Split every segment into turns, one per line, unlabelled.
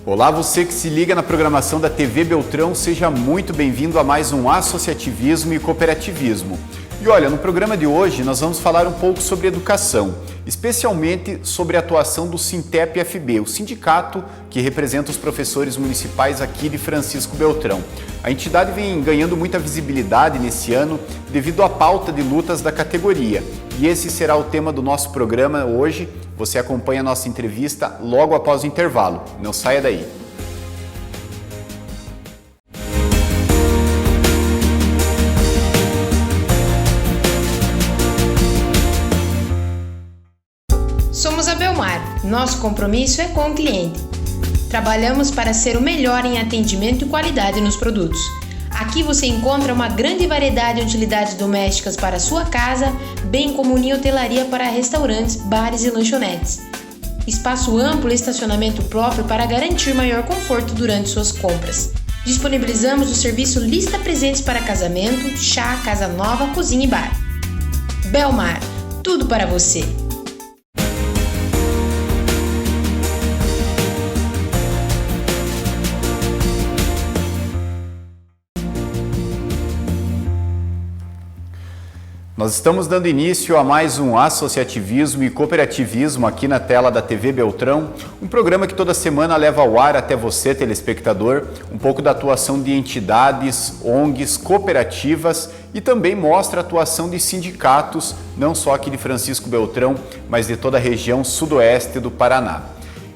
Olá, você que se liga na programação da TV Beltrão, seja muito bem-vindo a mais um Associativismo e Cooperativismo. E olha, no programa de hoje nós vamos falar um pouco sobre educação, especialmente sobre a atuação do Sintep-FB, o sindicato que representa os professores municipais aqui de Francisco Beltrão. A entidade vem ganhando muita visibilidade nesse ano devido à pauta de lutas da categoria. E esse será o tema do nosso programa hoje. Você acompanha a nossa entrevista logo após o intervalo. Não saia daí.
Somos a Belmar. Nosso compromisso é com o cliente. Trabalhamos para ser o melhor em atendimento e qualidade nos produtos. Aqui você encontra uma grande variedade de utilidades domésticas para a sua casa, bem como linha hotelaria para restaurantes, bares e lanchonetes. Espaço amplo e estacionamento próprio para garantir maior conforto durante suas compras. Disponibilizamos o serviço Lista Presentes para casamento, chá, casa nova, cozinha e bar. Belmar, tudo para você.
Nós estamos dando início a mais um Associativismo e Cooperativismo aqui na tela da TV Beltrão, um programa que toda semana leva ao ar até você, telespectador, um pouco da atuação de entidades, ONGs, cooperativas e também mostra a atuação de sindicatos, não só aqui de Francisco Beltrão, mas de toda a região sudoeste do Paraná.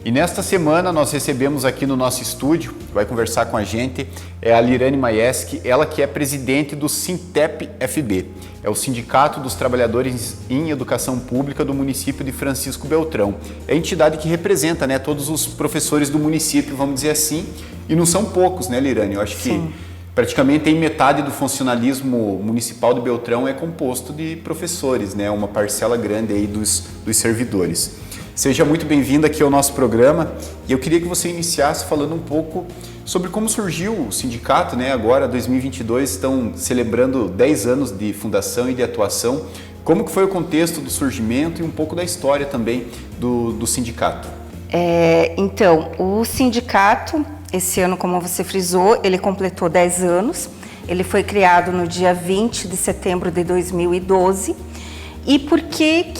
E nesta semana nós recebemos aqui no nosso estúdio, que vai conversar com a gente, é a Lirane Maieski, ela que é presidente do Sintep-FB, é o Sindicato dos Trabalhadores em Educação Pública do município de Francisco Beltrão. É a entidade que representa, né, todos os professores do município, vamos dizer assim, e não são poucos, né, Lirane? Eu acho que praticamente metade do funcionalismo municipal de Beltrão é composto de professores, né, uma parcela grande aí dos servidores. Seja muito bem-vinda aqui ao nosso programa e eu queria que você iniciasse falando um pouco sobre como surgiu o sindicato, né? Agora, 2022, estão celebrando 10 anos de fundação e de atuação. Como que foi o contexto do surgimento e um pouco da história também do sindicato?
Então, o sindicato, esse ano, como você frisou, ele completou 10 anos. Ele foi criado no dia 20 de setembro de 2012. E por que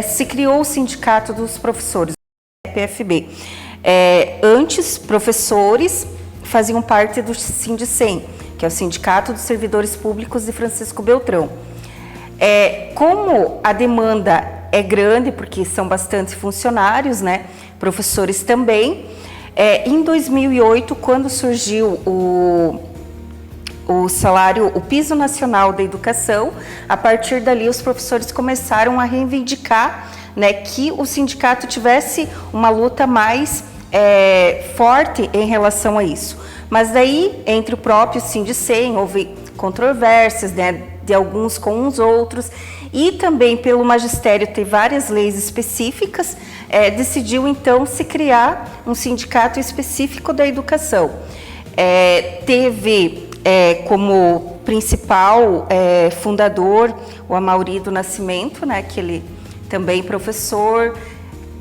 se criou o Sindicato dos Professores, o PFB? Antes, professores faziam parte do Sindicem, que é o Sindicato dos Servidores Públicos de Francisco Beltrão. Como a demanda é grande, porque são bastante funcionários, né? Professores também, em 2008, quando surgiu o salário, o piso nacional da educação, a partir dali os professores começaram a reivindicar, né, que o sindicato tivesse uma luta mais forte em relação a isso. Mas daí, entre o próprio Sindicem, houve controvérsias, né, de alguns com os outros, e também pelo magistério ter várias leis específicas, decidiu então se criar um sindicato específico da educação. Teve como principal fundador o Amaury do Nascimento, né, que ele também professor,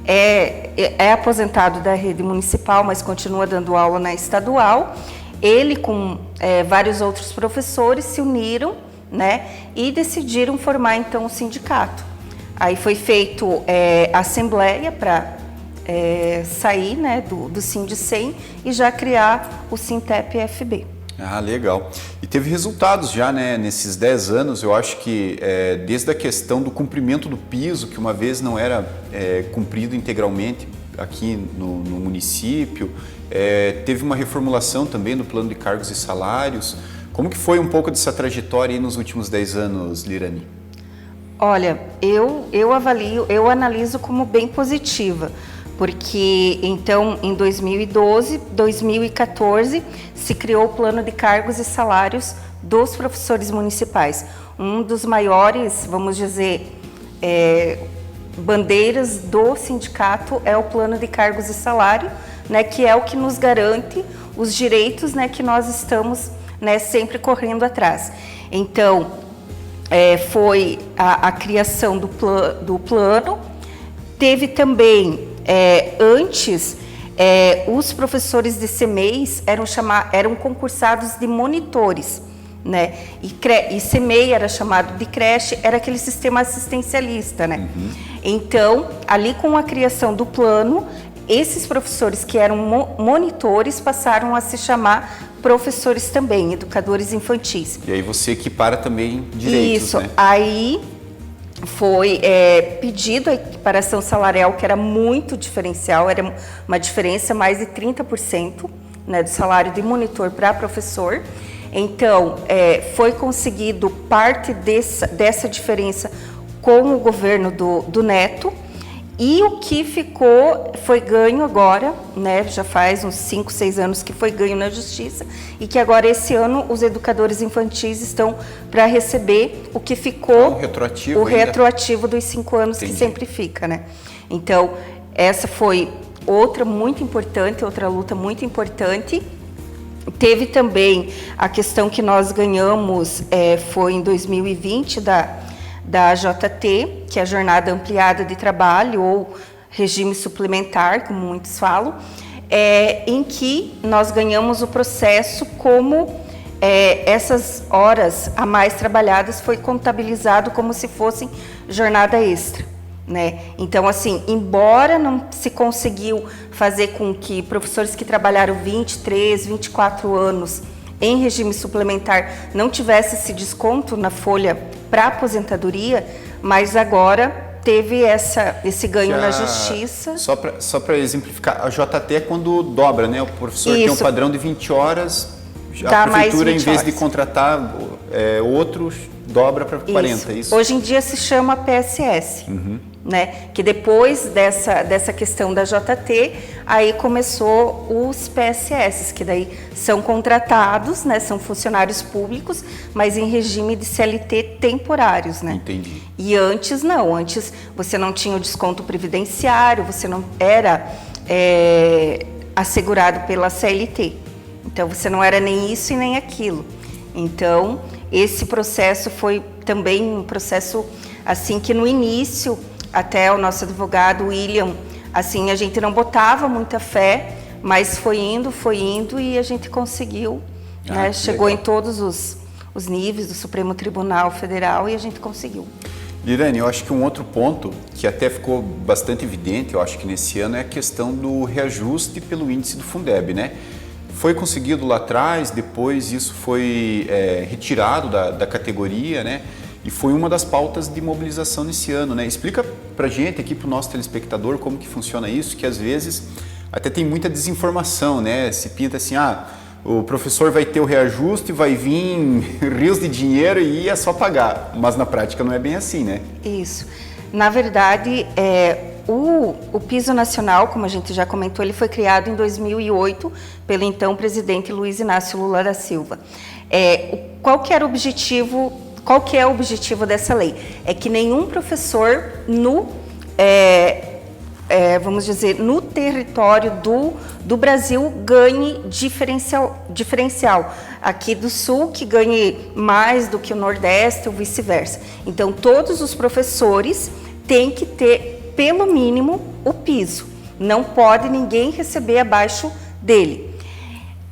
é aposentado da rede municipal, mas continua dando aula na estadual. Ele com vários outros professores se uniram, né, e decidiram formar então o sindicato. Aí foi feito a assembleia para sair, né, do Sindicem e já criar o Sintep-FB.
Ah, legal. E teve resultados já, né, nesses 10 anos, eu acho que desde a questão do cumprimento do piso, que uma vez não era cumprido integralmente aqui no município, teve uma reformulação também no plano de cargos e salários. Como que foi um pouco dessa trajetória aí nos últimos 10 anos, Lirane?
Olha, eu analiso como bem positiva, porque então em 2012, 2014 se criou o plano de cargos e salários dos professores municipais. Um dos maiores, vamos dizer, bandeiras do sindicato é o plano de cargos e salário, né, que é o que nos garante os direitos, né, que nós estamos, né, sempre correndo atrás. Então, foi a criação do plano. Teve também, antes, os professores de CMEIs eram concursados de monitores, né? E CMEI era chamado de creche, era aquele sistema assistencialista, né? Então, ali com a criação do plano, esses professores que eram monitores passaram a se chamar professores também, educadores infantis.
E aí você equipara também direitos,
isso,
né?
Aí foi pedido a equiparação salarial, que era muito diferencial, era uma diferença mais de 30%, né, do salário de monitor para professor. Então, foi conseguido parte dessa diferença com o governo do Neto, e o que ficou foi ganho agora, né, já faz uns 5, 6 anos que foi ganho na Justiça, e que agora esse ano os educadores infantis estão para receber o que ficou,
o
retroativo dos 5 anos. Entendi. Que sempre fica, né? Então, essa foi outra muito importante, outra luta muito importante. Teve também a questão que nós ganhamos, foi em 2020, da JT, que é a Jornada Ampliada de Trabalho, ou regime suplementar, como muitos falam, em que nós ganhamos o processo como essas horas a mais trabalhadas foi contabilizado como se fossem jornada extra, né? Então, assim, embora não se conseguiu fazer com que professores que trabalharam 23, 24 anos em regime suplementar não tivesse esse desconto na folha para aposentadoria, mas agora teve esse ganho na Justiça.
Só para exemplificar, a JT é quando dobra, né? O professor tem um padrão de 20 horas, a prefeitura, em vez de contratar outros, dobra para 40, isso?
Hoje em dia se chama PSS, né? Que depois dessa questão da JT, aí começou os PSS, que daí são contratados, né? São funcionários públicos, mas em regime de CLT temporários, né?
Entendi.
E antes não, antes você não tinha o desconto previdenciário, você não era assegurado pela CLT. Então, você não era nem isso e nem aquilo. Então, esse processo foi também um processo, assim, que no início, até o nosso advogado, William, assim, a gente não botava muita fé, mas foi indo e a gente conseguiu, né? Chegou legal. Em todos os níveis do Supremo Tribunal Federal e a gente conseguiu.
Lirane, eu acho que um outro ponto que até ficou bastante evidente, eu acho que nesse ano, é a questão do reajuste pelo índice do Fundeb, né? Foi conseguido lá atrás, depois isso foi retirado da categoria, né? E foi uma das pautas de mobilização nesse ano, né? Explica pra gente aqui, pro nosso telespectador, como que funciona isso, que às vezes até tem muita desinformação, né? Se pinta assim, o professor vai ter o reajuste, vai vir rios de dinheiro e é só pagar. Mas na prática não é bem assim, né?
Isso. Na verdade, o Piso Nacional, como a gente já comentou, ele foi criado em 2008 pelo então presidente Luiz Inácio Lula da Silva. Qual que é o objetivo dessa lei? É que nenhum professor vamos dizer, no território do Brasil ganhe diferencial. Aqui do Sul, que ganhe mais do que o Nordeste ou vice-versa. Então, todos os professores têm que ter, pelo mínimo, o piso. Não pode ninguém receber abaixo dele.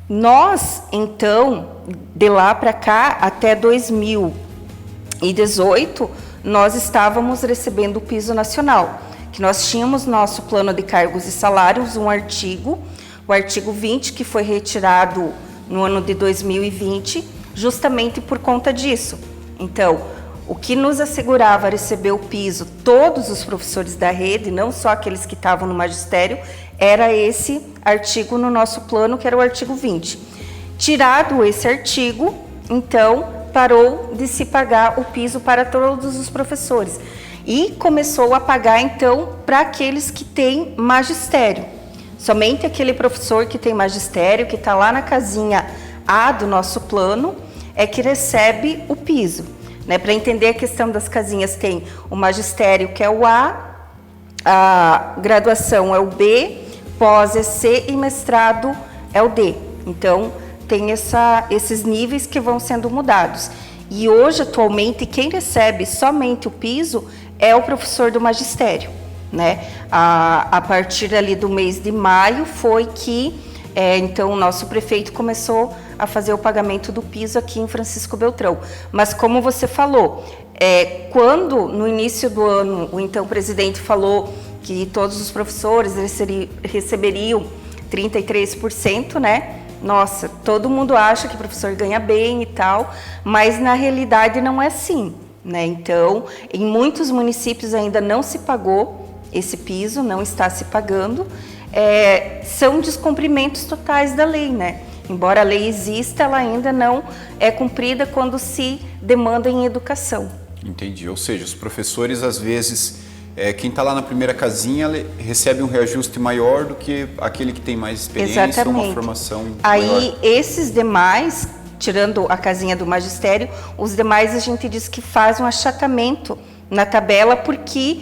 Nós, então, de lá para cá, até 2018, nós estávamos recebendo o piso nacional, que nós tínhamos nosso plano de cargos e salários, um artigo, o artigo 20, que foi retirado no ano de 2020, justamente por conta disso. Então, o que nos assegurava receber o piso, todos os professores da rede, não só aqueles que estavam no magistério, era esse artigo no nosso plano, que era o artigo 20. Tirado esse artigo, então, parou de se pagar o piso para todos os professores. E começou a pagar, então, para aqueles que têm magistério. Somente aquele professor que tem magistério, que está lá na casinha A do nosso plano, é que recebe o piso. Né? Para entender a questão das casinhas, tem o magistério, que é o a graduação é o B, pós é C e mestrado é o D. Então, tem esses níveis que vão sendo mudados. E hoje, atualmente, quem recebe somente o piso é o professor do magistério. né? A partir ali do mês de maio foi que, então, o nosso prefeito começou a fazer o pagamento do piso aqui em Francisco Beltrão. Mas como você falou, quando no início do ano o então presidente falou que todos os professores receberiam 33%, né? Nossa, todo mundo acha que o professor ganha bem e tal, mas na realidade não é assim, né? Então, em muitos municípios ainda não se pagou esse piso, não está se pagando. São descumprimentos totais da lei, né? Embora a lei exista, ela ainda não é cumprida quando se demanda em educação.
Entendi. Ou seja, os professores, às vezes, quem está lá na primeira casinha recebe um reajuste maior do que aquele que tem mais experiência.
Exatamente.
Ou uma formação
Aí,
maior.
Esses demais, tirando a casinha do magistério, os demais a gente diz que faz um achatamento na tabela, porque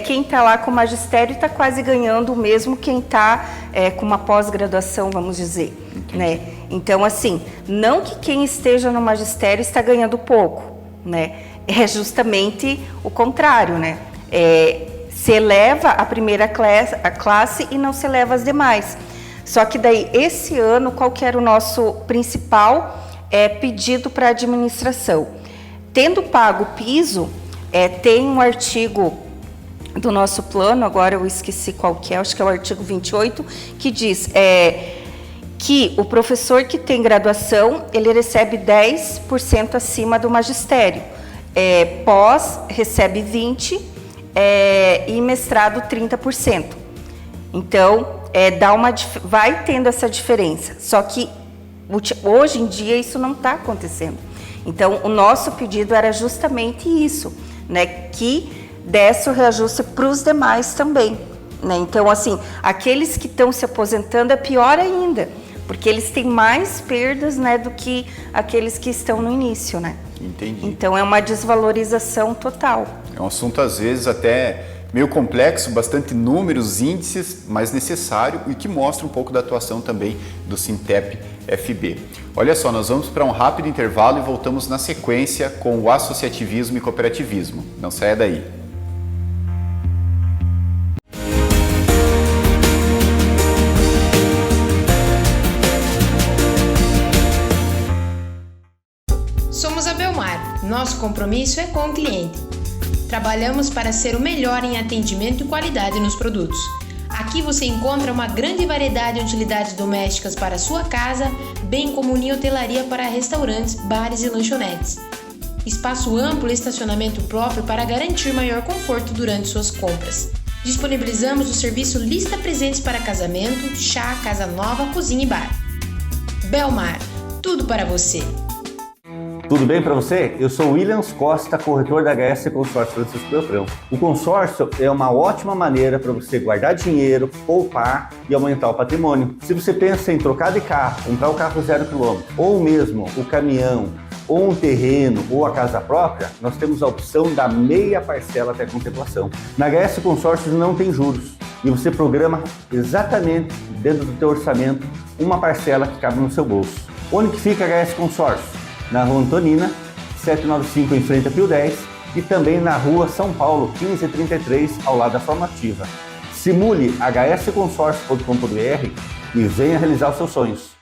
quem está lá com o magistério está quase ganhando o mesmo quem está com uma pós-graduação, vamos dizer. Né? Então, assim, não que quem esteja no magistério está ganhando pouco, né? É justamente o contrário, né? Se eleva a primeira classe e não se eleva as demais. Só que daí, esse ano, qual que era o nosso principal pedido para a administração? Tendo pago o piso, tem um artigo do nosso plano, agora eu esqueci qual que é, acho que é o artigo 28, que diz que o professor que tem graduação, ele recebe 10% acima do magistério. Pós, recebe 20%, e mestrado 30%. Então, vai tendo essa diferença. Só que hoje em dia isso não está acontecendo. Então, o nosso pedido era justamente isso, né? Que desse o reajuste para os demais também, né? Então, assim, aqueles que estão se aposentando é pior ainda, porque eles têm mais perdas, né, do que aqueles que estão no início, né?
Entendi.
Então, é uma desvalorização total.
É um assunto, às vezes, até meio complexo, bastante números, índices, mas necessário e que mostra um pouco da atuação também do Sintep-FB. Olha só, nós vamos para um rápido intervalo e voltamos na sequência com o associativismo e cooperativismo. Não saia daí.
Somos a Belmar. Nosso compromisso é com o cliente. Trabalhamos para ser o melhor em atendimento e qualidade nos produtos. Aqui você encontra uma grande variedade de utilidades domésticas para a sua casa, bem como unir hotelaria para restaurantes, bares e lanchonetes. Espaço amplo e estacionamento próprio para garantir maior conforto durante suas compras. Disponibilizamos o serviço Lista Presentes para casamento, chá, casa nova, cozinha e bar. Belmar, tudo para você.
Tudo bem para você? Eu sou Williams Costa, corretor da HS Consórcio Francisco Beltrão. O consórcio é uma ótima maneira para você guardar dinheiro, poupar e aumentar o patrimônio. Se você pensa em trocar de carro, comprar o carro 0 km, ou mesmo o caminhão, ou um terreno, ou a casa própria, nós temos a opção da meia parcela até contemplação. Na HS Consórcio não tem juros e você programa exatamente dentro do teu orçamento uma parcela que cabe no seu bolso. Onde que fica a HS Consórcio? Na Rua Antonina, 795 em frente a Pio 10 e também na Rua São Paulo, 1533, ao lado da Formativa. Simule hsconsórcio.com.br e venha realizar os seus sonhos.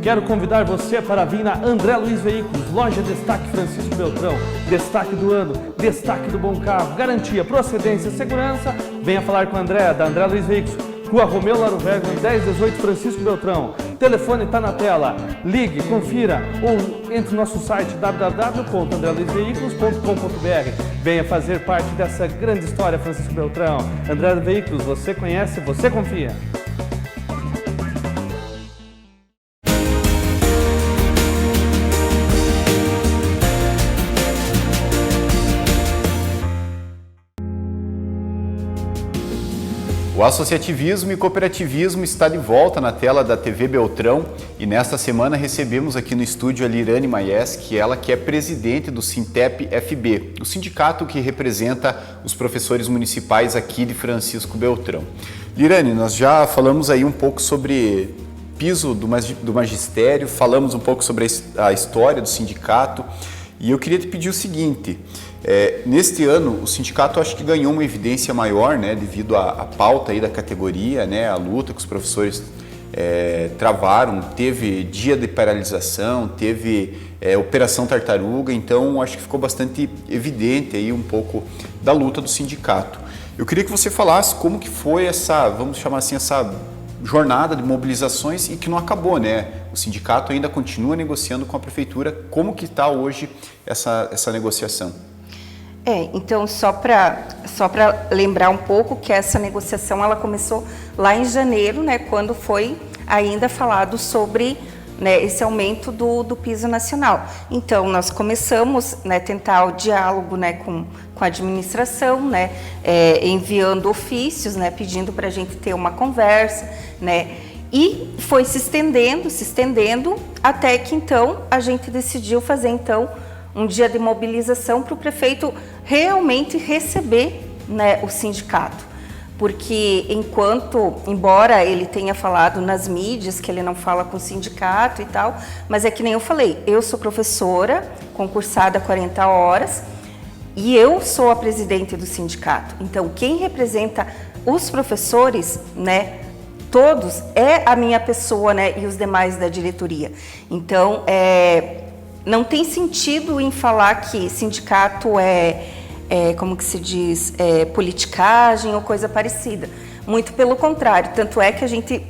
Quero convidar você para vir na André Luiz Veículos, loja Destaque Francisco Beltrão. Destaque do ano, destaque do bom carro, garantia, procedência, segurança. Venha falar com a André, da André Luiz Veículos. Rua Romeu Laro Vergo, 1018 Francisco Beltrão. O telefone está na tela. Ligue, confira ou entre no nosso site www.andreluizveículos.com.br. Venha fazer parte dessa grande história Francisco Beltrão. André Veículos, você conhece, você confia.
O associativismo e cooperativismo está de volta na tela da TV Beltrão e nesta semana recebemos aqui no estúdio a Lirane Maieski, ela que é presidente do Sintep-FB, o sindicato que representa os professores municipais aqui de Francisco Beltrão. Lirane, nós já falamos aí um pouco sobre piso do magistério, falamos um pouco sobre a história do sindicato e eu queria te pedir o seguinte, Neste ano, o sindicato acho que ganhou uma evidência maior, né, devido à pauta aí da categoria, né, a luta que os professores travaram, teve dia de paralisação, teve Operação Tartaruga, então acho que ficou bastante evidente aí um pouco da luta do sindicato. Eu queria que você falasse como que foi essa, vamos chamar assim, essa jornada de mobilizações e que não acabou, né? O sindicato ainda continua negociando com a prefeitura. Como que está hoje essa negociação?
Então, só para lembrar um pouco que essa negociação ela começou lá em janeiro, né, quando foi ainda falado sobre, né, esse aumento do piso nacional. Então, nós começamos, né, tentar o diálogo, né, com a administração, né, enviando ofícios, né, pedindo para a gente ter uma conversa, né, e foi se estendendo, até que então a gente decidiu fazer então um dia de mobilização para o prefeito realmente receber, né, o sindicato. Porque embora ele tenha falado nas mídias que ele não fala com o sindicato e tal, mas é que nem eu falei, eu sou professora, concursada há 40 horas, e eu sou a presidente do sindicato. Então, quem representa os professores, né, todos, é a minha pessoa, né, e os demais da diretoria. Então, não tem sentido em falar que sindicato como que se diz, politicagem ou coisa parecida. Muito pelo contrário, tanto é que a gente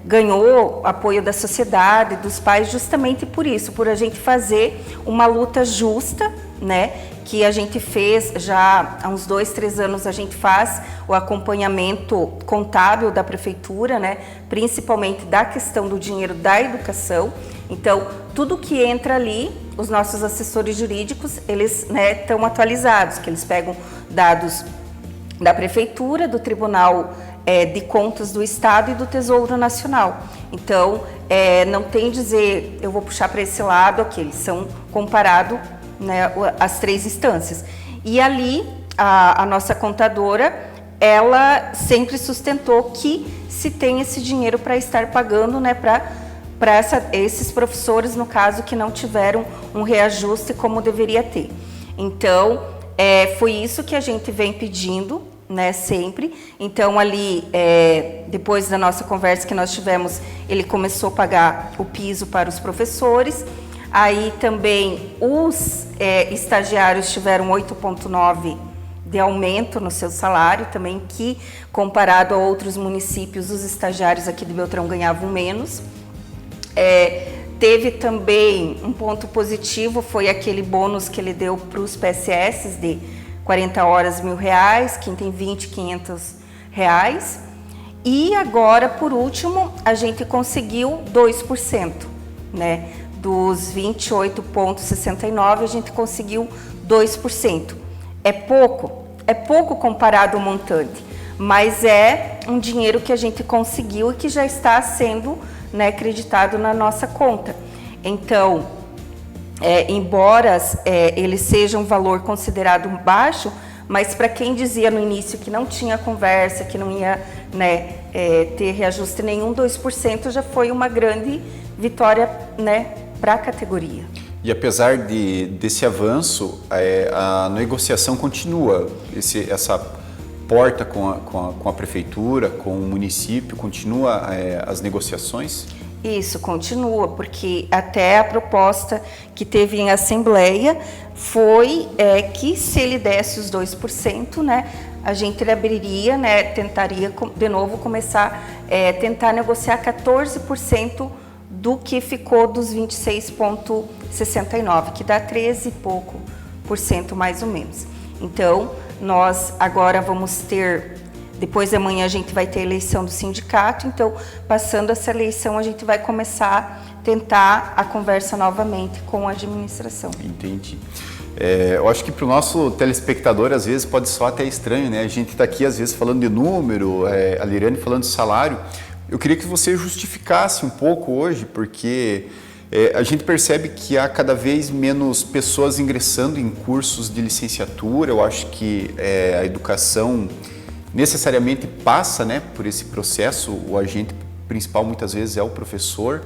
ganhou apoio da sociedade, dos pais, justamente por isso, por a gente fazer uma luta justa, né, que a gente fez já há uns 2, 3 anos, a gente faz o acompanhamento contábil da prefeitura, né, principalmente da questão do dinheiro da educação. Então, tudo que entra ali, os nossos assessores jurídicos, eles, né, estão atualizados, que eles pegam dados da prefeitura, do Tribunal de Contas do Estado e do Tesouro Nacional. Então, não tem dizer, eu vou puxar para esse lado, aqueles são comparados, né, as 3 instâncias. E ali, a nossa contadora, ela sempre sustentou que se tem esse dinheiro para estar pagando, né, para esses professores, no caso, que não tiveram um reajuste como deveria ter. Então, foi isso que a gente vem pedindo, né, sempre. Então, ali, depois da nossa conversa que nós tivemos, ele começou a pagar o piso para os professores. Aí, também, os estagiários tiveram 8,9% de aumento no seu salário, também que, comparado a outros municípios, os estagiários aqui de Beltrão ganhavam menos. Teve também um ponto positivo, foi aquele bônus que ele deu para os PSS de 40 horas, R$1.000, quem tem 20, R$500. E agora, por último, a gente conseguiu 2%, né? Dos 28,69, a gente conseguiu 2%. É pouco comparado ao montante, mas é um dinheiro que a gente conseguiu e que já está sendo, né, acreditado na nossa conta. Então, embora ele seja um valor considerado baixo, mas para quem dizia no início que não tinha conversa, que não ia, né, ter reajuste nenhum, 2% já foi uma grande vitória, né, para a categoria.
E apesar desse avanço, a negociação continua, essa porta com a prefeitura, com o município, continua as negociações?
Isso, continua, porque até a proposta que teve em assembleia foi que se ele desse os 2%, né, a gente abriria, né, tentaria de novo começar a tentar negociar 14% do que ficou dos 26,69, que dá 13 e pouco por cento mais ou menos. Então, nós agora vamos ter, depois de amanhã a gente vai ter a eleição do sindicato, então, passando essa eleição, a gente vai começar a tentar a conversa novamente com a administração.
Entendi. Eu acho que para o nosso telespectador, às vezes, pode soar até estranho, né? A gente está aqui, às vezes, falando de número, a Liriane falando de salário. Eu queria que você justificasse um pouco hoje, porque a gente percebe que há cada vez menos pessoas ingressando em cursos de licenciatura. Eu acho que a educação necessariamente passa, né, por esse processo. O agente principal muitas vezes é o professor.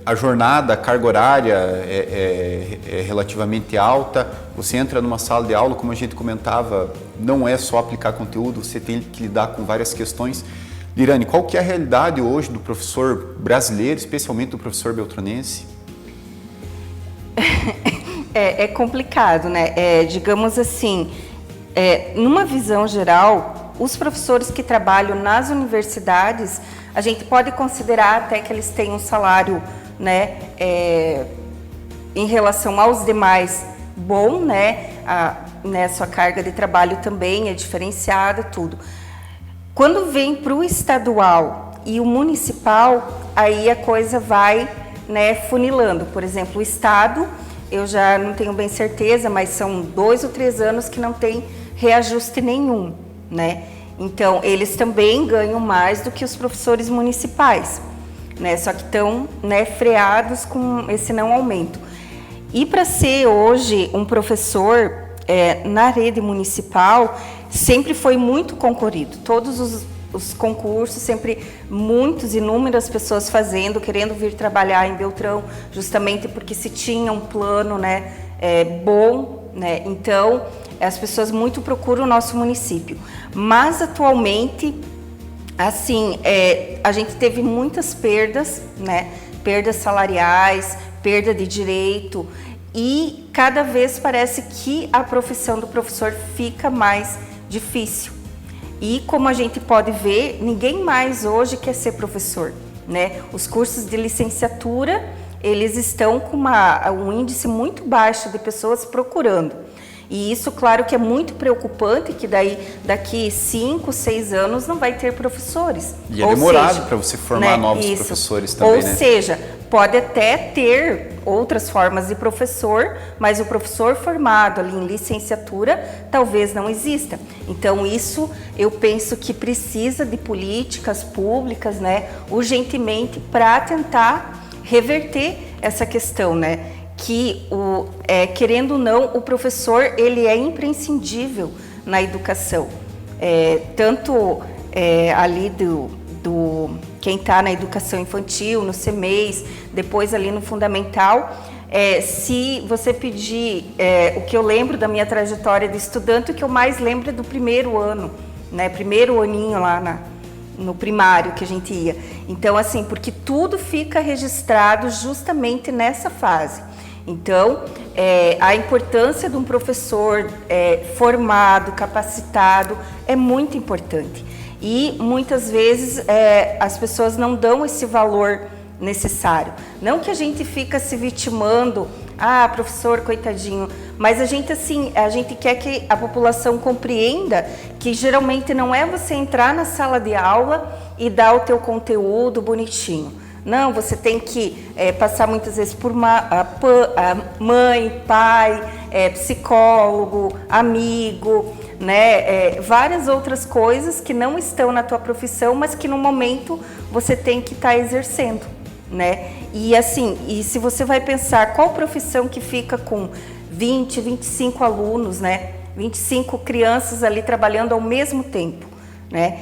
a jornada, a carga horária é relativamente alta, você entra numa sala de aula, como a gente comentava, não é só aplicar conteúdo, você tem que lidar com várias questões. Lirane, qual que é a realidade hoje do professor brasileiro, especialmente do professor beltranense?
É complicado, né? Digamos assim, numa visão geral, os professores que trabalham nas universidades, a gente pode considerar até que eles têm um salário, né, em relação aos demais, bom, né? Sua carga de trabalho também é diferenciada, tudo. Quando vem para o estadual e o municipal, aí a coisa vai, né, funilando. Por exemplo, o estado, eu já não tenho bem certeza, mas são 2 ou 3 anos que não tem reajuste nenhum, né? Então, eles também ganham mais do que os professores municipais, né? Só que estão, né, freados com esse não aumento. E para ser hoje um professor na rede municipal, sempre foi muito concorrido. Todos os concursos, sempre inúmeras pessoas fazendo, querendo vir trabalhar em Beltrão, justamente porque se tinha um plano, né, bom, né? Então, as pessoas muito procuram o nosso município. Mas, atualmente, assim, a gente teve muitas perdas, né? Perdas salariais, perda de direito, e cada vez parece que a profissão do professor fica mais difícil. E como a gente pode ver, ninguém mais hoje quer ser professor, né? Os cursos de licenciatura, eles estão com um índice muito baixo de pessoas procurando. E isso, claro, que é muito preocupante, que daqui 5, 6 anos não vai ter professores.
E é demorado para você formar, né, novos professores também,
Ou seja, pode até ter outras formas de professor, mas o professor formado ali em licenciatura talvez não exista. Então, isso eu penso que precisa de políticas públicas, né, urgentemente, para tentar reverter essa questão, né? Que, querendo ou não, o professor, ele é imprescindível na educação. Tanto ali quem está na educação infantil, no CMEIs, depois ali no fundamental, se você pedir, o que eu lembro da minha trajetória de estudante, o que eu mais lembro é do primeiro ano, né, primeiro aninho lá no primário que a gente ia. Então, assim, porque tudo fica registrado justamente nessa fase. Então, a importância de um professor formado, capacitado, é muito importante. E, muitas vezes, as pessoas não dão esse valor necessário. Não que a gente fica se vitimando, professor, coitadinho, mas a gente quer que a população compreenda que, geralmente, não é você entrar na sala de aula e dar o teu conteúdo bonitinho. Não, você tem que passar muitas vezes por mãe, pai, psicólogo, amigo, né? Várias outras coisas que não estão na tua profissão, mas que no momento você tem que estar exercendo, né? E assim, se você vai pensar qual profissão que fica com 20, 25 alunos, né? 25 crianças ali trabalhando ao mesmo tempo, né?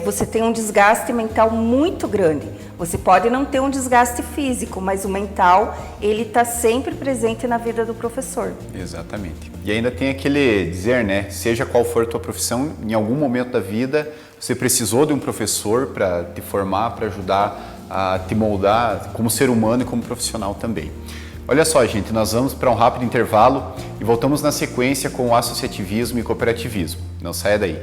Você tem um desgaste mental muito grande. Você pode não ter um desgaste físico, mas o mental, ele está sempre presente na vida do professor.
Exatamente. E ainda tem aquele dizer, né? Seja qual for a tua profissão, em algum momento da vida, você precisou de um professor para te formar, para ajudar a te moldar como ser humano e como profissional também. Olha só, gente, nós vamos para um rápido intervalo e voltamos na sequência com o associativismo e cooperativismo. Não saia daí.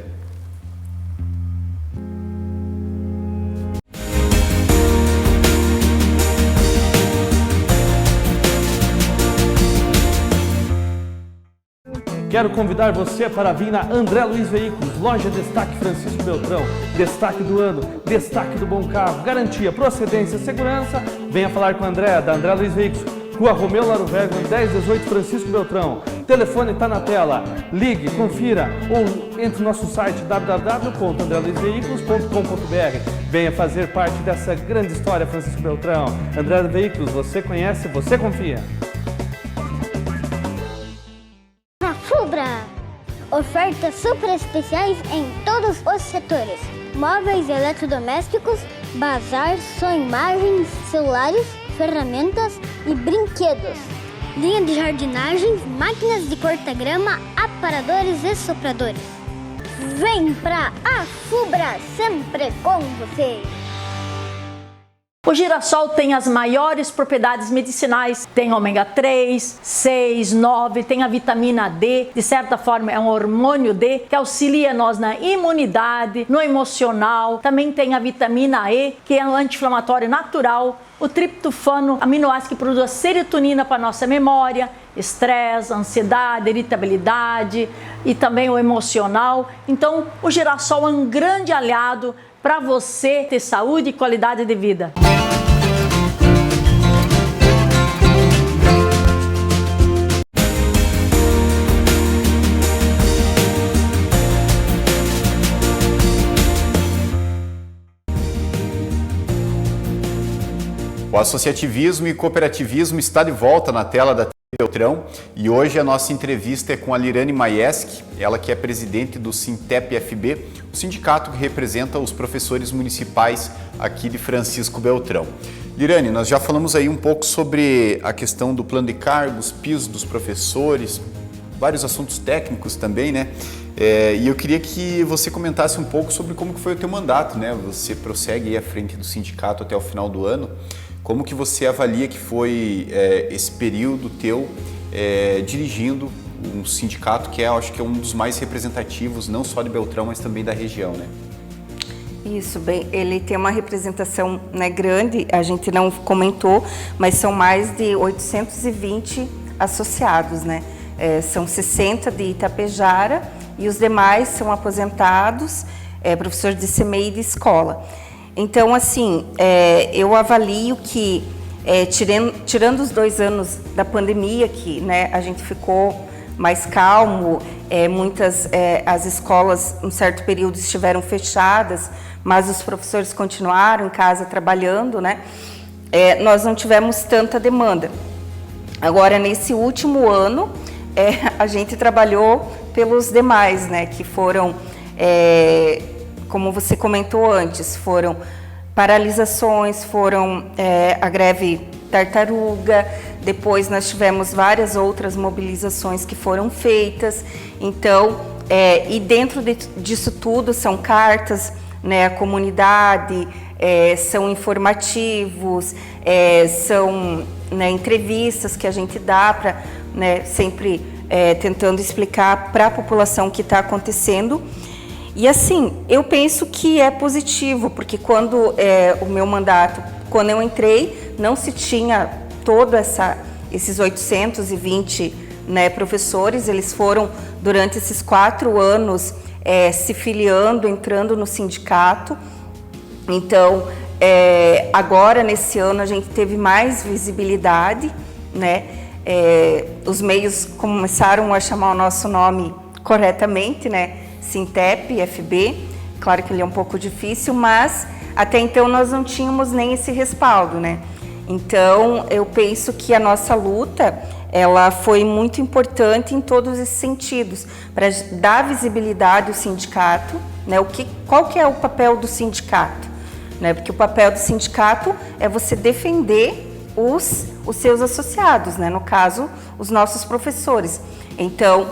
Quero convidar você para vir na André Luiz Veículos, loja Destaque Francisco Beltrão, destaque do ano, destaque do bom carro, garantia, procedência, segurança. Venha falar com a André, da André Luiz Veículos, Rua Romeu Laro Vergo, 1018 Francisco Beltrão. O telefone está na tela, ligue, confira ou entre no nosso site www.andreluizveículos.com.br. Venha fazer parte dessa grande história Francisco Beltrão. André Veículos, você conhece, você confia.
Ofertas super especiais em todos os setores. Móveis eletrodomésticos, bazar, som imagens, celulares, ferramentas e brinquedos. Linha de jardinagem, máquinas de corta-grama, aparadores e sopradores. Vem pra Afubra, sempre com você!
O girassol tem as maiores propriedades medicinais, tem ômega 3, 6, 9, tem a vitamina D, de certa forma é um hormônio D que auxilia nós na imunidade, no emocional, também tem a vitamina E, que é um anti-inflamatório natural, o triptofano, aminoácido que produz a serotonina para a nossa memória, estresse, ansiedade, irritabilidade e também o emocional. Então, o girassol é um grande aliado para você ter saúde e qualidade de vida.
O associativismo e cooperativismo está de volta na tela da TV Beltrão e hoje a nossa entrevista é com a Lirane Maieski, ela que é presidente do Sintep-FB, o sindicato que representa os professores municipais aqui de Francisco Beltrão. Lirane, nós já falamos aí um pouco sobre a questão do plano de cargos, piso dos professores, vários assuntos técnicos também, né? E eu queria que você comentasse um pouco sobre como que foi o teu mandato, né? Você prossegue aí à frente do sindicato até o final do ano. Como que você avalia que foi esse período teu dirigindo um sindicato que acho que é um dos mais representativos, não só de Beltrão, mas também da região, né?
Isso, bem, ele tem uma representação, né, grande, a gente não comentou, mas são mais de 820 associados, né? São 60 de Itapejara e os demais são aposentados, professores de CMEI e de escola. Então, assim, eu avalio que, tirando os 2 anos da pandemia, que, né, a gente ficou mais calmo, as escolas, um certo período, estiveram fechadas, mas os professores continuaram em casa trabalhando, né, nós não tivemos tanta demanda. Agora, nesse último ano, a gente trabalhou pelos demais, né, que foram... como você comentou antes, foram paralisações, foram a greve tartaruga, depois nós tivemos várias outras mobilizações que foram feitas. Então, e dentro disso tudo são cartas, né, à comunidade, são informativos, são, né, entrevistas que a gente dá para, né, sempre tentando explicar para a população o que está acontecendo. E assim, eu penso que é positivo, porque quando o meu mandato, quando eu entrei, não se tinha esses 820, né, professores, eles foram durante esses 4 anos se filiando, entrando no sindicato. Então, agora nesse ano a gente teve mais visibilidade, né? Os meios começaram a chamar o nosso nome corretamente, né? Sintep-FB, claro que ele é um pouco difícil, mas até então nós não tínhamos nem esse respaldo, né? Então, eu penso que a nossa luta, ela foi muito importante em todos esses sentidos, para dar visibilidade ao sindicato, né? Qual que é o papel do sindicato? Né? Porque o papel do sindicato é você defender os seus associados, né? No caso, os nossos professores. Então,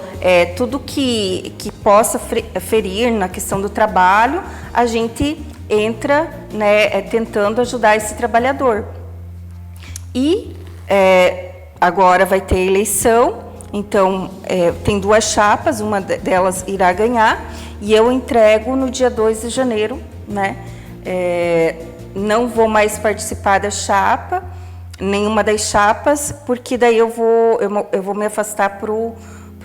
tudo que possa ferir na questão do trabalho, a gente entra, né, tentando ajudar esse trabalhador. E agora vai ter eleição, então tem 2 chapas, uma delas irá ganhar, e eu entrego no dia 2 de janeiro, né? Não vou mais participar da chapa, nenhuma das chapas, porque daí eu vou me afastar pro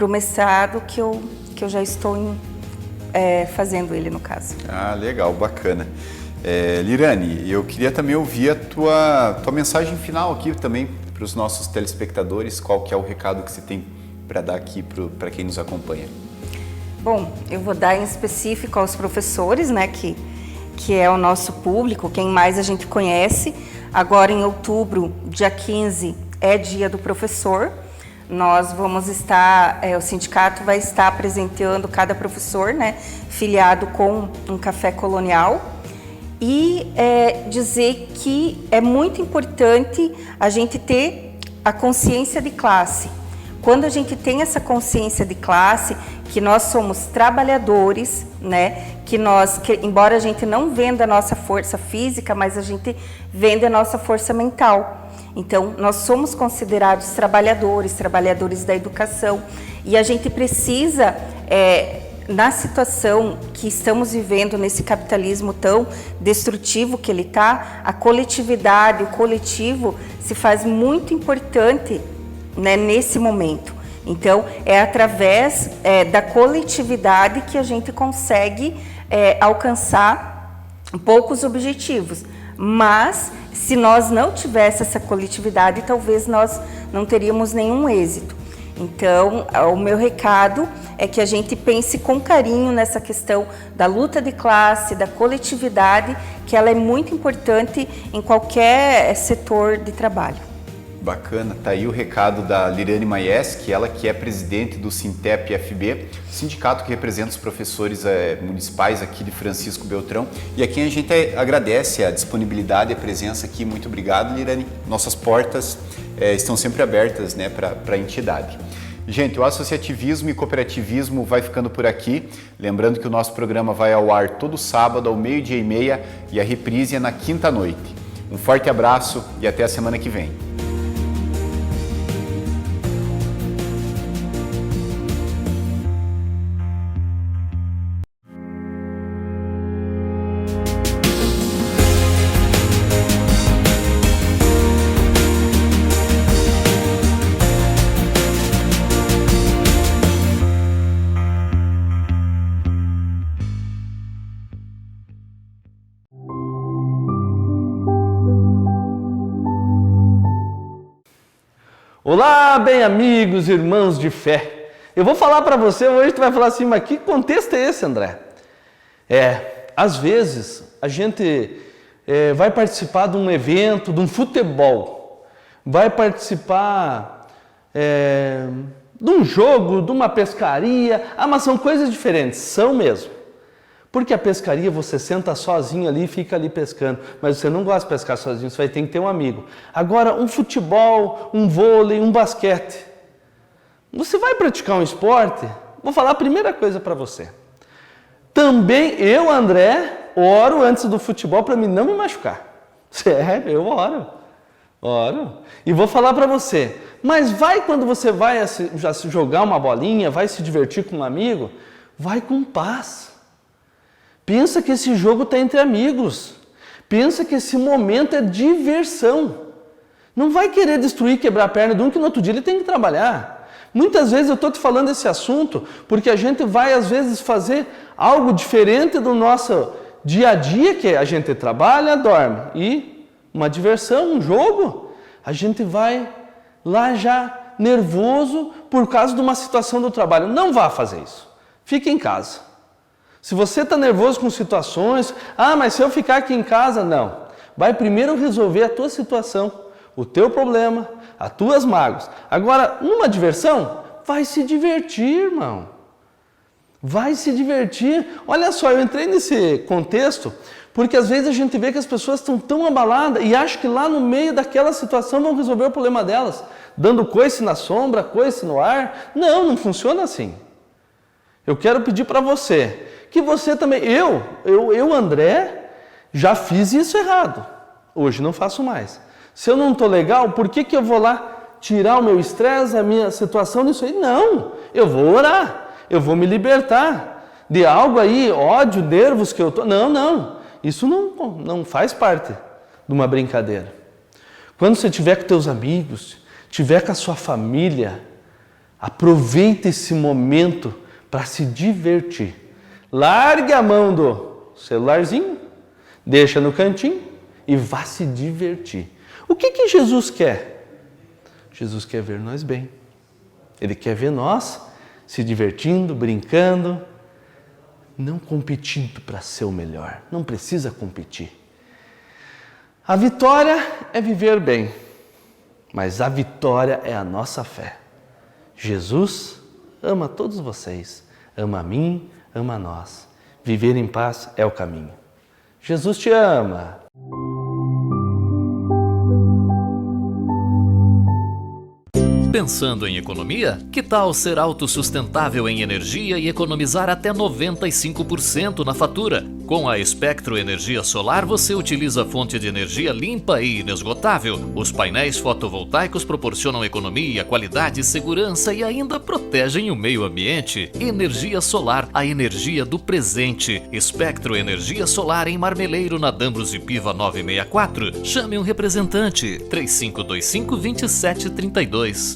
mestrado que eu já estou fazendo ele, no caso. Ah,
legal, bacana. Lirane, eu queria também ouvir a tua mensagem final aqui também para os nossos telespectadores. Qual que é o recado que você tem para dar aqui para quem nos acompanha?
Bom, eu vou dar em específico aos professores, né, que é o nosso público, quem mais a gente conhece. Agora em outubro, dia 15, é dia do professor. Nós vamos estar, o sindicato vai estar presenteando cada professor, né, filiado com um café colonial. e dizer que é muito importante a gente ter a consciência de classe. Quando a gente tem essa consciência de classe, que nós somos trabalhadores, né? Que embora a gente não venda a nossa força física, mas a gente vende a nossa força mental. Então, nós somos considerados trabalhadores da educação, e a gente precisa, na situação que estamos vivendo, nesse capitalismo tão destrutivo que ele está, a coletividade, o coletivo se faz muito importante, né, nesse momento. Então, é através da coletividade que a gente consegue alcançar poucos objetivos. Mas, se nós não tivéssemos essa coletividade, talvez nós não teríamos nenhum êxito. Então, o meu recado é que a gente pense com carinho nessa questão da luta de classe, da coletividade, que ela é muito importante em qualquer setor de trabalho.
Bacana, tá aí o recado da Lirane Maieski, ela que é presidente do Sintep-FB, sindicato que representa os professores municipais aqui de Francisco Beltrão, e a quem a gente agradece a disponibilidade e a presença aqui. Muito obrigado, Lirane. Nossas portas estão sempre abertas, né, para a entidade. Gente, o associativismo e cooperativismo vai ficando por aqui. Lembrando que o nosso programa vai ao ar todo sábado ao 12:30 e a reprise é na quinta noite. Um forte abraço e até a semana que vem.
Olá, bem amigos, irmãos de fé. Eu vou falar para você hoje, tu vai falar assim, mas que contexto é esse, André? Às vezes a gente vai participar de um evento, de um futebol, vai participar de um jogo, de uma pescaria, mas são coisas diferentes, são mesmo. Porque a pescaria você senta sozinho ali e fica ali pescando, mas você não gosta de pescar sozinho, você vai ter que ter um amigo. Agora, um futebol, um vôlei, um basquete, você vai praticar um esporte? Vou falar a primeira coisa para você. Também eu, André, oro antes do futebol para mim não me machucar. Sério, eu oro. E vou falar para você, mas vai quando você vai já se jogar uma bolinha, vai se divertir com um amigo, vai com paz. Pensa que esse jogo está entre amigos. Pensa que esse momento é diversão. Não vai querer destruir, quebrar a perna de um que no outro dia ele tem que trabalhar. Muitas vezes eu estou te falando esse assunto porque a gente vai às vezes fazer algo diferente do nosso dia a dia, que a gente trabalha, dorme. E uma diversão, um jogo, a gente vai lá já nervoso por causa de uma situação do trabalho. Não vá fazer isso. Fique em casa. Se você está nervoso com situações, mas se eu ficar aqui em casa, não. Vai primeiro resolver a tua situação, o teu problema, as tuas mágoas. Agora, numa diversão, vai se divertir, irmão. Vai se divertir. Olha só, eu entrei nesse contexto porque às vezes a gente vê que as pessoas estão tão abaladas e acham que lá no meio daquela situação vão resolver o problema delas, dando coice na sombra, coice no ar. Não funciona assim. Eu quero pedir para você que você também, eu André, já fiz isso errado. Hoje não faço mais. Se eu não estou legal, por que eu vou lá tirar o meu estresse, a minha situação nisso aí? Não, eu vou orar, eu vou me libertar de algo aí, ódio, nervos que eu estou. Não, isso não faz parte de uma brincadeira. Quando você estiver com teus amigos, estiver com a sua família, aproveite esse momento para se divertir. Largue a mão do celularzinho, deixa no cantinho e vá se divertir. O que Jesus quer? Jesus quer ver nós bem. Ele quer ver nós se divertindo, brincando, não competindo para ser o melhor. Não precisa competir. A vitória é viver bem, mas a vitória é a nossa fé. Jesus ama todos vocês, ama a mim, ama a nós. Viver em paz é o caminho. Jesus te ama!
Pensando em economia? Que tal ser autossustentável em energia e economizar até 95% na fatura? Com a Espectro Energia Solar, você utiliza fonte de energia limpa e inesgotável. Os painéis fotovoltaicos proporcionam economia, qualidade, segurança e ainda protegem o meio ambiente. Energia solar, a energia do presente. Espectro Energia Solar em Marmeleiro, na Dambrus e Piva 964. Chame um representante. 3525-2732.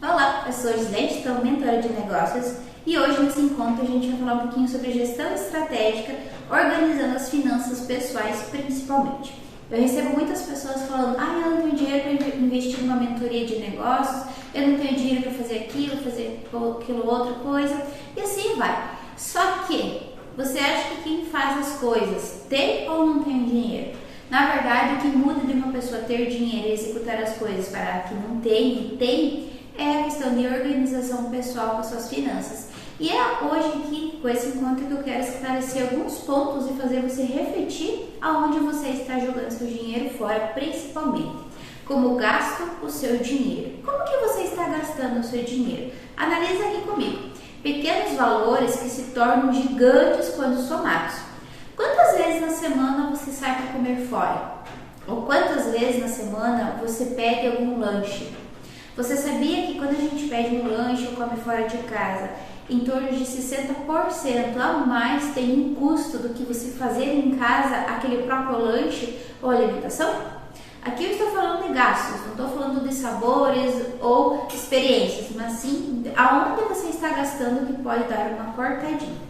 Olá, eu sou Gislete, sou mentora de negócios e hoje nesse encontro a gente vai falar um pouquinho sobre gestão estratégica, organizando as finanças pessoais principalmente. Eu recebo muitas pessoas falando, eu não tenho dinheiro para investir numa mentoria de negócios, eu não tenho dinheiro para fazer aquilo outra coisa, e assim vai. Só que, você acha que quem faz as coisas tem ou não tem dinheiro? Na verdade, o que muda de uma pessoa ter dinheiro e executar as coisas para que não tem e tem, é a questão de organização pessoal com as suas finanças. E é hoje aqui, com esse encontro, que eu quero esclarecer alguns pontos e fazer você refletir aonde você está jogando seu dinheiro fora, principalmente. Como gasto o seu dinheiro. Como que você está gastando o seu dinheiro? Analisa aqui comigo. Pequenos valores que se tornam gigantes quando somados. Quantas vezes na semana você sai para comer fora? Ou quantas vezes na semana você pede algum lanche? Você sabia que quando a gente pede um lanche ou come fora de casa, em torno de 60% a mais tem um custo do que você fazer em casa aquele próprio lanche ou alimentação? Aqui eu estou falando de gastos, não estou falando de sabores ou experiências, mas sim aonde você está gastando que pode dar uma cortadinha.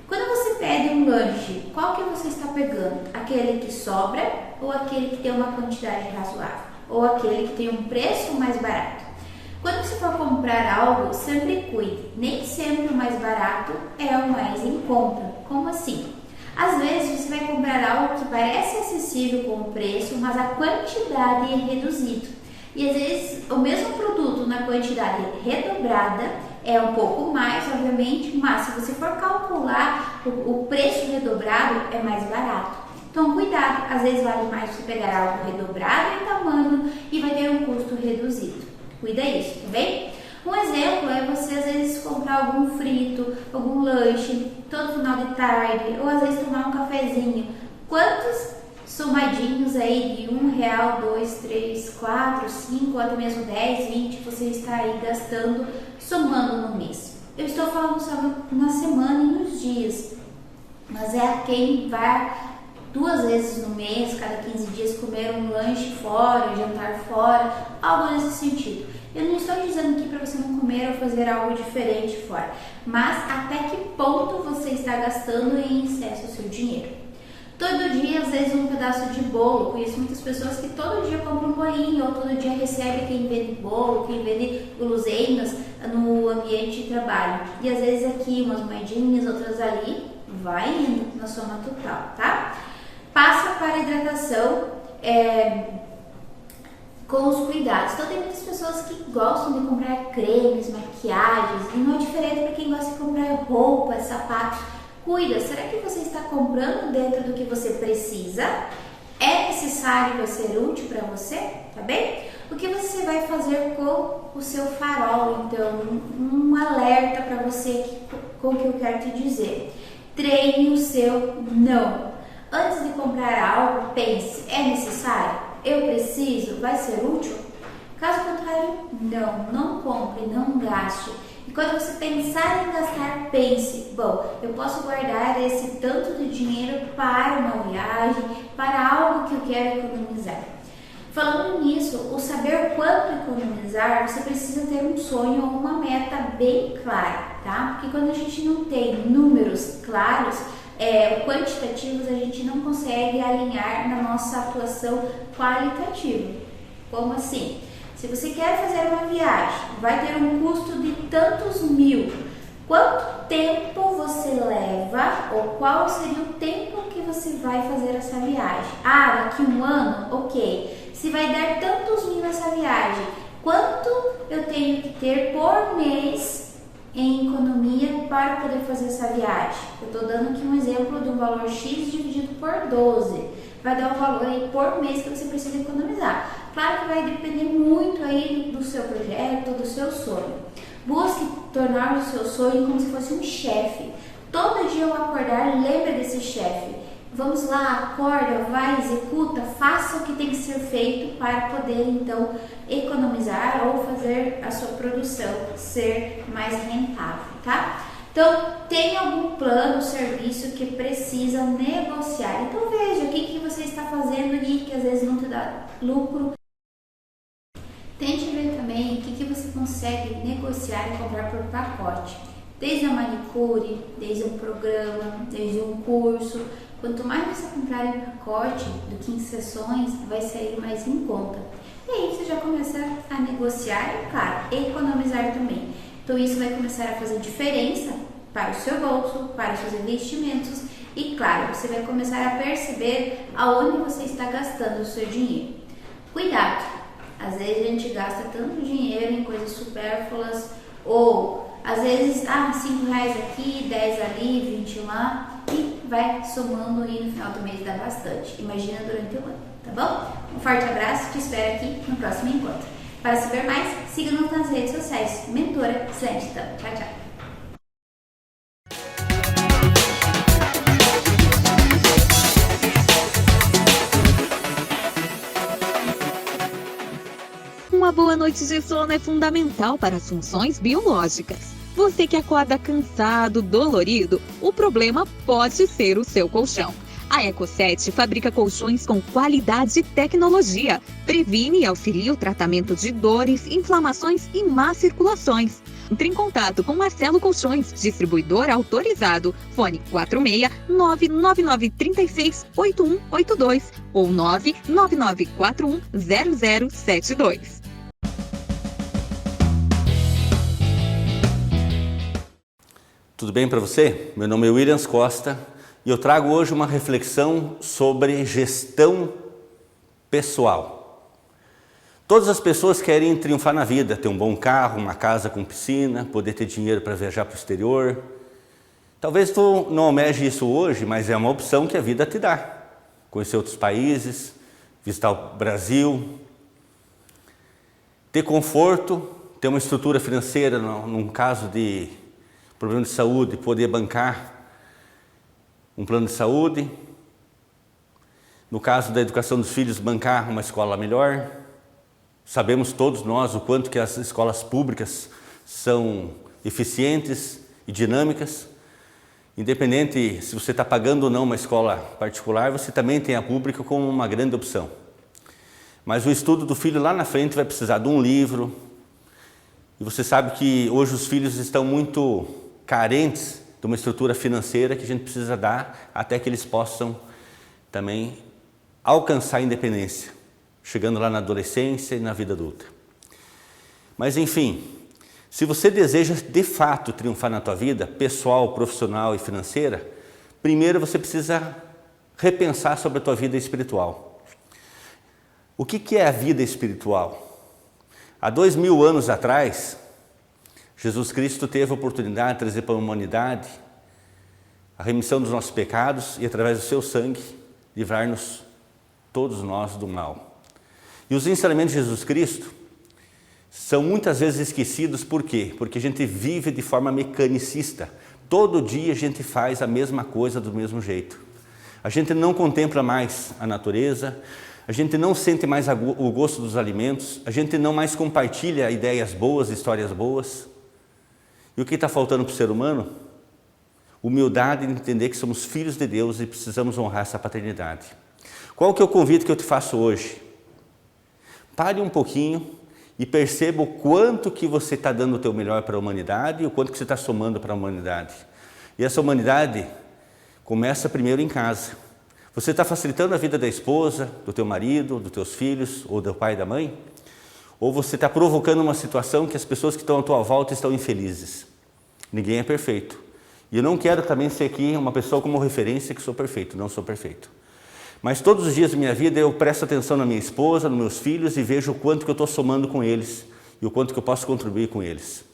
Quando você pede um lanche, qual que você está pegando? Aquele que sobra ou aquele que tem uma quantidade razoável? Ou aquele que tem um preço mais barato? Quando você for comprar algo, sempre cuide. Nem sempre o mais barato é o mais em conta. Como assim? Às vezes você vai comprar algo que parece acessível com o preço, mas a quantidade é reduzida. E às vezes o mesmo produto na quantidade redobrada é um pouco mais, obviamente, mas se você for calcular o preço redobrado é mais barato. Então cuidado, às vezes vale mais você pegar algo redobrado em tamanho e vai ter um custo reduzido. Cuida isso, tá bem? Um exemplo é você às vezes comprar algum frito, algum lanche, todo final de tarde, ou às vezes tomar um cafezinho. Quantos somadinhos aí de R$1, R$2, R$3, R$4, R$5, ou até mesmo R$10, R$20 você está aí gastando, somando no mês? Eu estou falando só na semana e nos dias, mas é quem vai 2 vezes no mês, cada 15 dias, comer um lanche fora, jantar fora, algo nesse sentido. Eu não estou dizendo aqui para você não comer ou fazer algo diferente fora, mas até que ponto você está gastando em excesso o seu dinheiro. Todo dia, às vezes, um pedaço de bolo. Conheço muitas pessoas que todo dia compram um bolinho ou todo dia recebe quem vende bolo, quem vende guloseimas no ambiente de trabalho. E às vezes aqui umas moedinhas, outras ali, vai indo na soma total, tá? Passa para a hidratação com os cuidados. Então tem muitas pessoas que gostam de comprar cremes, maquiagens, e não é diferente para quem gosta de comprar roupas, sapatos. Cuida, será que você está comprando dentro do que você precisa? É necessário, vai ser útil para você, tá bem? O que você vai fazer com o seu farol? Então, um alerta para você com o que eu quero te dizer. Treine o seu não. Antes de comprar algo, pense, é necessário? Eu preciso? Vai ser útil? Caso contrário, não compre, não gaste. E quando você pensar em gastar, pense, bom, eu posso guardar esse tanto de dinheiro para uma viagem, para algo que eu quero economizar. Falando nisso, o saber quanto economizar, você precisa ter um sonho ou uma meta bem clara, tá? Porque quando a gente não tem números claros, quantitativos, a gente não consegue alinhar na nossa atuação qualitativa. Como assim? Se você quer fazer uma viagem, vai ter um custo de tantos mil. Quanto tempo você leva ou qual seria o tempo que você vai fazer essa viagem? Daqui 1 ano? Ok. Se vai dar tantos mil essa viagem, quanto eu tenho que ter por mês em economia para poder fazer essa viagem? Eu estou dando aqui um exemplo de um valor X dividido por 12. Vai dar um valor aí por mês que você precisa economizar. Claro que vai depender muito aí do seu projeto, do seu sonho. Busque tornar o seu sonho como se fosse um chefe. Todo dia ao acordar, lembre desse chefe. Vamos lá, acorda, vai, executa, faça o que tem que ser feito para poder então economizar ou fazer a sua produção ser mais rentável, tá? Então, tem algum plano, serviço que precisa negociar. Então veja o que você está fazendo ali que às vezes não te dá lucro. Tente ver também o que você consegue negociar e comprar por pacote. Desde a manicure, desde um programa, desde um curso. Quanto mais você comprar em pacote do que em sessões, vai sair mais em conta. E aí você já começa a negociar e, claro, economizar também. Então isso vai começar a fazer diferença para o seu bolso, para os seus investimentos e, claro, você vai começar a perceber aonde você está gastando o seu dinheiro. Cuidado! Às vezes a gente gasta tanto dinheiro em coisas supérfluas ou às vezes, R$5 aqui, 10 ali, 20 lá e vai somando e no final do mês dá bastante. Imagina durante o ano, tá bom? Um forte abraço, te espero aqui no próximo encontro. Para saber mais, siga-nos nas redes sociais. Mentora Slantitão. Tchau, tchau.
Uma boa noite de sono é fundamental para as funções biológicas. Você que acorda cansado, dolorido, o problema pode ser o seu colchão. A Eco7 fabrica colchões com qualidade e tecnologia. Previne e auxilia o tratamento de dores, inflamações e más circulações. Entre em contato com Marcelo Colchões, distribuidor autorizado. Fone 46 99936 8182 ou 99941 0072.
Tudo bem para você? Meu nome é Williams Costa e eu trago hoje uma reflexão sobre gestão pessoal. Todas as pessoas querem triunfar na vida, ter um bom carro, uma casa com piscina, poder ter dinheiro para viajar para o exterior. Talvez tu não almeje isso hoje, mas é uma opção que a vida te dá. Conhecer outros países, visitar o Brasil, ter conforto, ter uma estrutura financeira num caso de problema de saúde, poder bancar um plano de saúde. No caso da educação dos filhos, bancar uma escola melhor. Sabemos todos nós o quanto que as escolas públicas são eficientes e dinâmicas. Independente se você está pagando ou não uma escola particular, você também tem a pública como uma grande opção. Mas o estudo do filho lá na frente vai precisar de um livro. E você sabe que hoje os filhos estão muito carentes de uma estrutura financeira que a gente precisa dar até que eles possam também alcançar a independência, chegando lá na adolescência e na vida adulta. Mas enfim, se você deseja de fato triunfar na tua vida, pessoal, profissional e financeira, primeiro você precisa repensar sobre a tua vida espiritual. O que é a vida espiritual? Há 2000 anos atrás, Jesus Cristo teve a oportunidade de trazer para a humanidade a remissão dos nossos pecados e, através do seu sangue, livrar-nos, todos nós, do mal. E os ensinamentos de Jesus Cristo são muitas vezes esquecidos, por quê? Porque a gente vive de forma mecanicista. Todo dia a gente faz a mesma coisa do mesmo jeito. A gente não contempla mais a natureza, a gente não sente mais o gosto dos alimentos, a gente não mais compartilha ideias boas, histórias boas. E o que está faltando para o ser humano? Humildade de entender que somos filhos de Deus e precisamos honrar essa paternidade. Qual que é o convite que eu te faço hoje? Pare um pouquinho e perceba o quanto que você está dando o teu melhor para a humanidade e o quanto que você está somando para a humanidade. E essa humanidade começa primeiro em casa. Você está facilitando a vida da esposa, do teu marido, dos teus filhos ou do pai e da mãe? Ou você está provocando uma situação que as pessoas que estão à tua volta estão infelizes? Ninguém é perfeito. E eu não quero também ser aqui uma pessoa como referência que sou perfeito, não sou perfeito. Mas todos os dias da minha vida eu presto atenção na minha esposa, nos meus filhos e vejo o quanto que eu estou somando com eles e o quanto que eu posso contribuir com eles.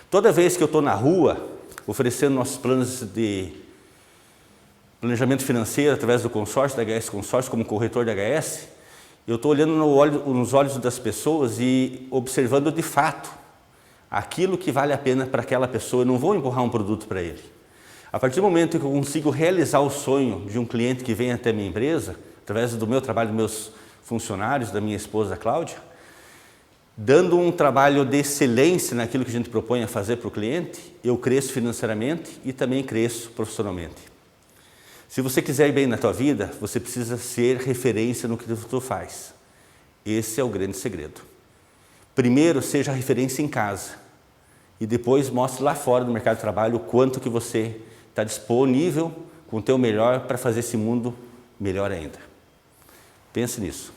Toda vez que eu estou na rua, oferecendo nossos planos de planejamento financeiro através do consórcio, da HS Consórcio, como corretor da HS, eu estou olhando nos olhos das pessoas e observando de fato aquilo que vale a pena para aquela pessoa. Eu não vou empurrar um produto para ele. A partir do momento que eu consigo realizar o sonho de um cliente que vem até a minha empresa, através do meu trabalho, dos meus funcionários, da minha esposa Cláudia, dando um trabalho de excelência naquilo que a gente propõe a fazer para o cliente, eu cresço financeiramente e também cresço profissionalmente. Se você quiser ir bem na tua vida, você precisa ser referência no que tu faz. Esse é o grande segredo. Primeiro, seja referência em casa e depois mostre lá fora do mercado de trabalho o quanto que você está disponível com o teu melhor para fazer esse mundo melhor ainda. Pense nisso.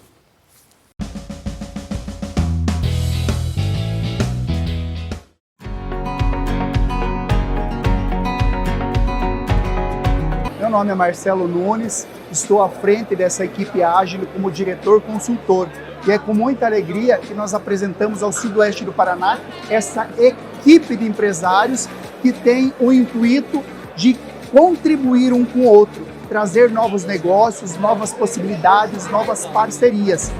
Meu nome é Marcelo Nunes, estou à frente dessa equipe ágil como diretor consultor. E é com muita alegria que nós apresentamos ao Sudoeste do Paraná essa equipe de empresários que tem o intuito de contribuir um com o outro, trazer novos negócios, novas possibilidades, novas parcerias.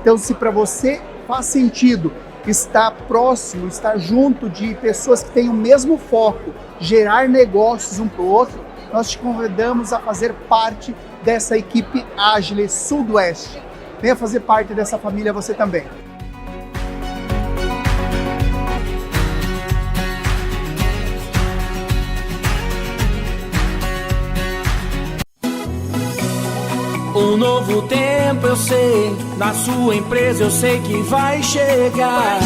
Então, se para você faz sentido estar próximo, estar junto de pessoas que têm o mesmo foco, gerar negócios um para o outro, nós te convidamos a fazer parte dessa equipe Ágil Sudoeste. Venha fazer parte dessa família você também.
Um novo tempo eu sei, na sua empresa eu sei que vai chegar.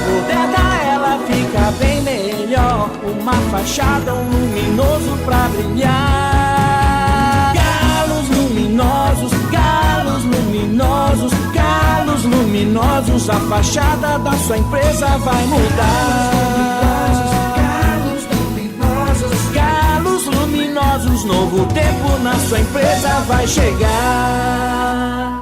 Poder dar ela fica bem melhor, uma fachada, um luminoso pra brilhar. Galos luminosos, galos luminosos, galos luminosos, a fachada da sua empresa vai mudar. Galos luminosos, novo tempo na sua empresa vai chegar.